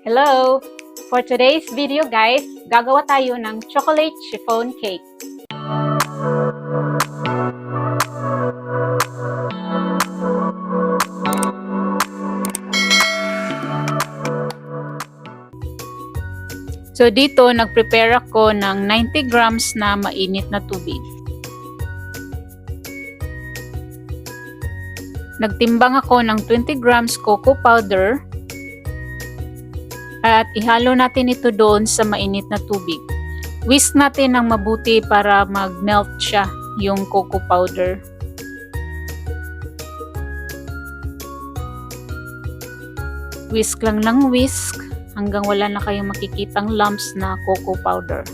Hello! For today's video guys, gagawa tayo ng chocolate chiffon cake. So dito, nag-prepare ako ng 90 grams na mainit na tubig. Nagtimbang ako ng 20 grams cocoa powder at ihalo natin ito doon sa mainit na tubig. Whisk natin ng mabuti para mag-melt siya yung cocoa powder. Whisk lang ng whisk hanggang wala na kayong makikitang lumps na cocoa powder.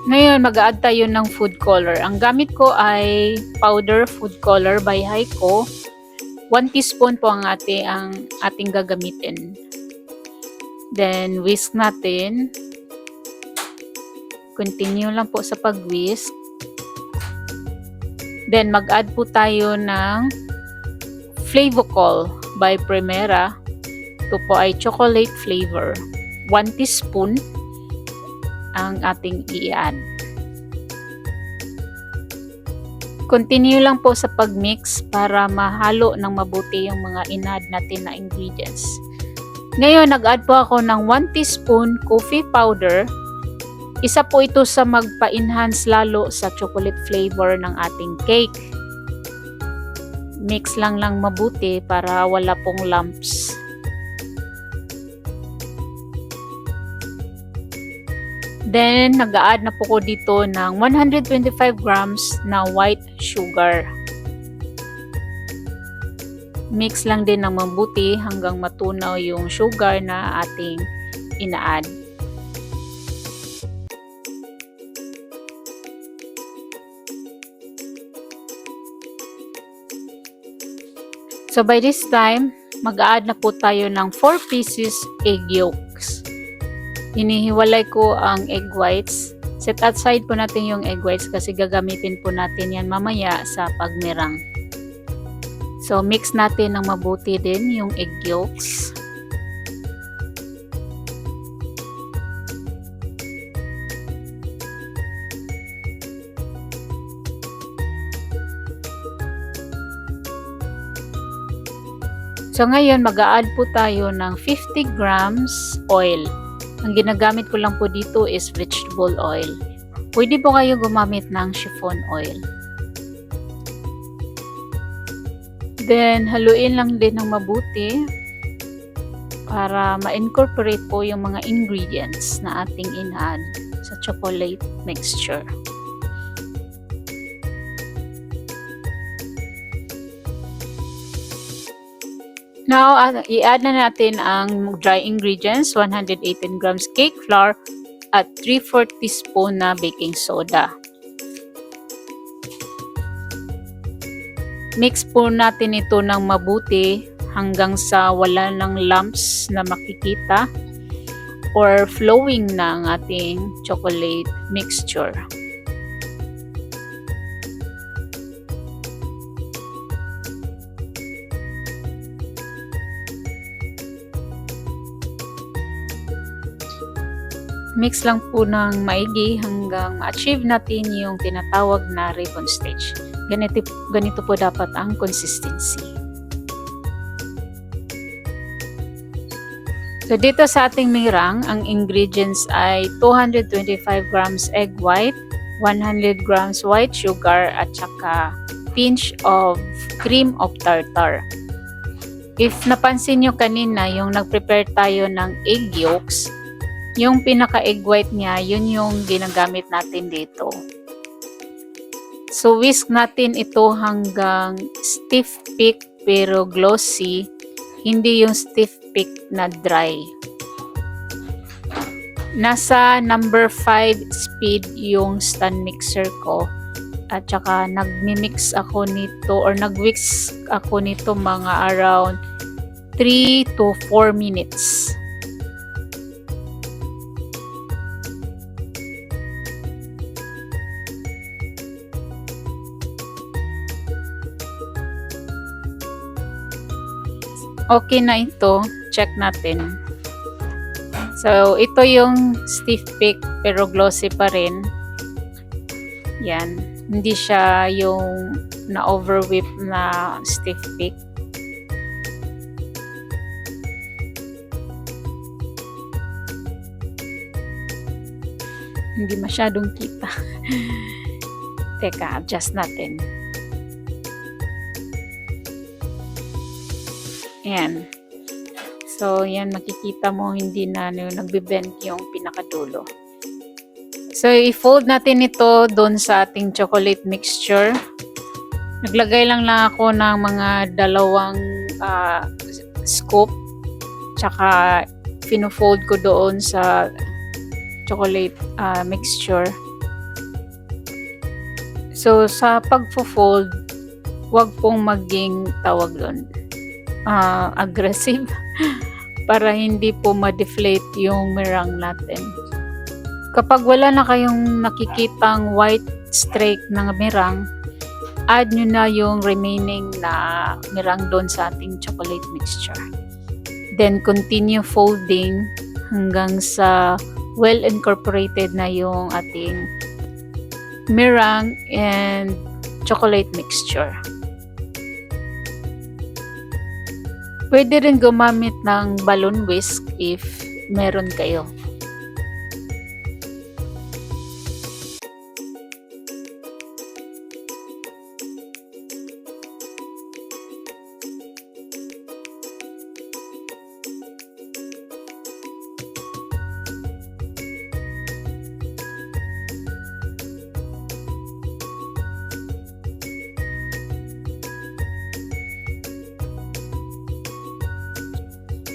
Ngayon, mag-add tayo ng food color. Ang gamit ko ay powder food color by Heiko. 1 teaspoon po ang ating gagamitin. Then, whisk natin. Continue lang po sa pag-whisk. Then, mag-add po tayo ng Flavocol by Primera. Ito po ay chocolate flavor. 1 teaspoon ang ating i-add. Continue lang po sa pag-mix para mahalo ng mabuti yung mga in-add natin na ingredients. Ngayon, nag-add po ako ng 1 teaspoon coffee powder. Isa po ito sa magpa-enhance lalo sa chocolate flavor ng ating cake. Mix lang mabuti para wala pong lumps. Then, nag-a-add na po ko dito ng 125 grams na white sugar. Mix lang din ng mabuti hanggang matunaw yung sugar na ating ina-add. So, by this time, mag-a-add na po tayo ng 4 pieces egg yolks. Hinihiwalay ko ang egg whites. Set aside po natin yung egg whites kasi gagamitin po natin yan mamaya sa pagmirang. So, mix natin ng mabuti din yung egg yolks. So, ngayon mag-a-add po tayo ng 50 grams oil. Ang ginagamit ko lang po dito is vegetable oil. Pwede po kayo gumamit ng chiffon oil. Then, haluin lang din ng mabuti para ma-incorporate po yung mga ingredients na ating in-add sa chocolate mixture. Now, i-add na natin ang dry ingredients, 118 grams cake flour at 3/4 teaspoon na baking soda. Mix po natin ito ng mabuti hanggang sa wala ng lumps na makikita or flowing na ang ating chocolate mixture. Mix lang po ng maigi hanggang ma-achieve natin yung tinatawag na ribbon stage. Ganito po dapat ang consistency. So dito sa ating mirang, ang ingredients ay 225 grams egg white, 100 grams white sugar at saka pinch of cream of tartar. If napansin nyo kanina, yung nag-prepare tayo ng egg yolks, yung pinaka-egg white niya, yun yung ginagamit natin dito. So, whisk natin ito hanggang stiff peak pero glossy. Hindi yung stiff peak na dry. Nasa number 5 speed yung stand mixer ko. At saka nag-mix ako nito or nag-whisk ako nito mga around 3 to 4 minutes. Okay na ito. Check natin. So, ito yung stiff peak pero glossy pa rin. Yan. Hindi siya yung na-overwhip na stiff peak. Hindi masyadong kita. Teka, adjust natin. Ayan. So, yan, makikita mo hindi na nagbe-bend yung pinakadulo. So, i-fold natin ito doon sa ating chocolate mixture. Naglagay lang ako ng mga dalawang scoop. Tsaka, fino-fold ko doon sa chocolate mixture. So, sa pag-fold, wag pong maging tawag doon aggressive para hindi po ma-deflate yung meringue natin. Kapag wala na kayong nakikitang white streak ng meringue, add nyo na yung remaining na meringue doon sa ating chocolate mixture. Then continue folding hanggang sa well incorporated na yung ating meringue and chocolate mixture. Pwede rin gumamit ng balloon whisk if meron kayo.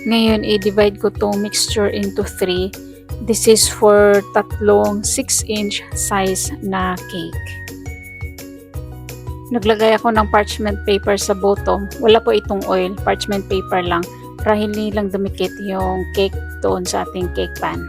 Ngayon, i-divide ko itong mixture into 3. This is for tatlong 6-inch size na cake. Naglagay ako ng parchment paper sa bottom. Wala po itong oil, parchment paper lang. Para hindi lang dumikit yung cake doon sa ating cake pan.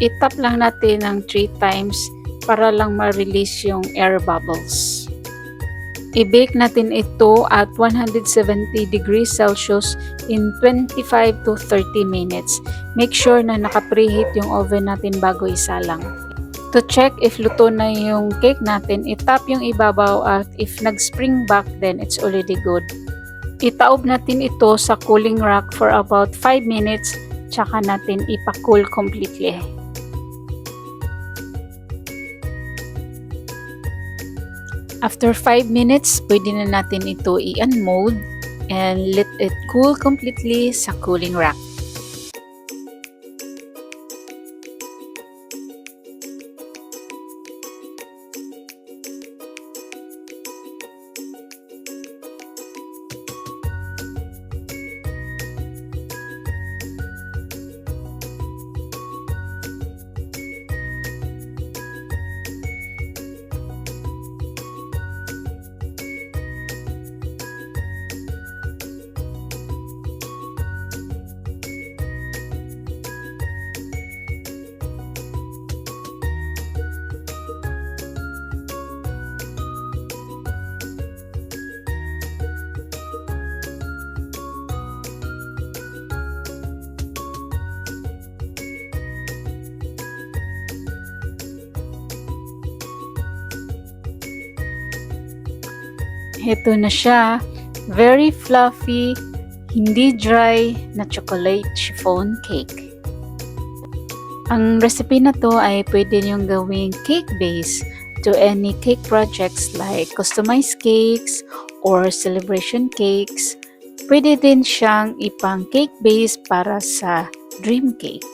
I-tap lang natin ng 3 times para lang ma-release yung air bubbles. I-bake natin ito at 170 degrees Celsius in 25 to 30 minutes. Make sure na naka-preheat yung oven natin bago isalang. To check if luto na yung cake natin, i-tap yung ibabaw at if nag-spring back, then it's already good. Itaob natin ito sa cooling rack for about 5 minutes, tsaka natin ipa-cool completely. After 5 minutes, pwede na natin ito i-unmold and let it cool completely sa cooling rack. Ito na siya, very fluffy, hindi dry na chocolate chiffon cake. Ang recipe na to ay pwede niyong gawing cake base to any cake projects like customized cakes or celebration cakes. Pwede din siyang ipang cake base para sa dream cake.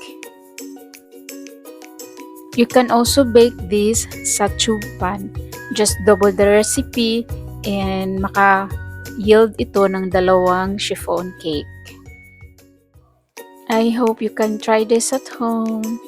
You can also bake this sa tube pan. Just double the recipe and maka-yield ito ng 2 chiffon cake. I hope you can try this at home.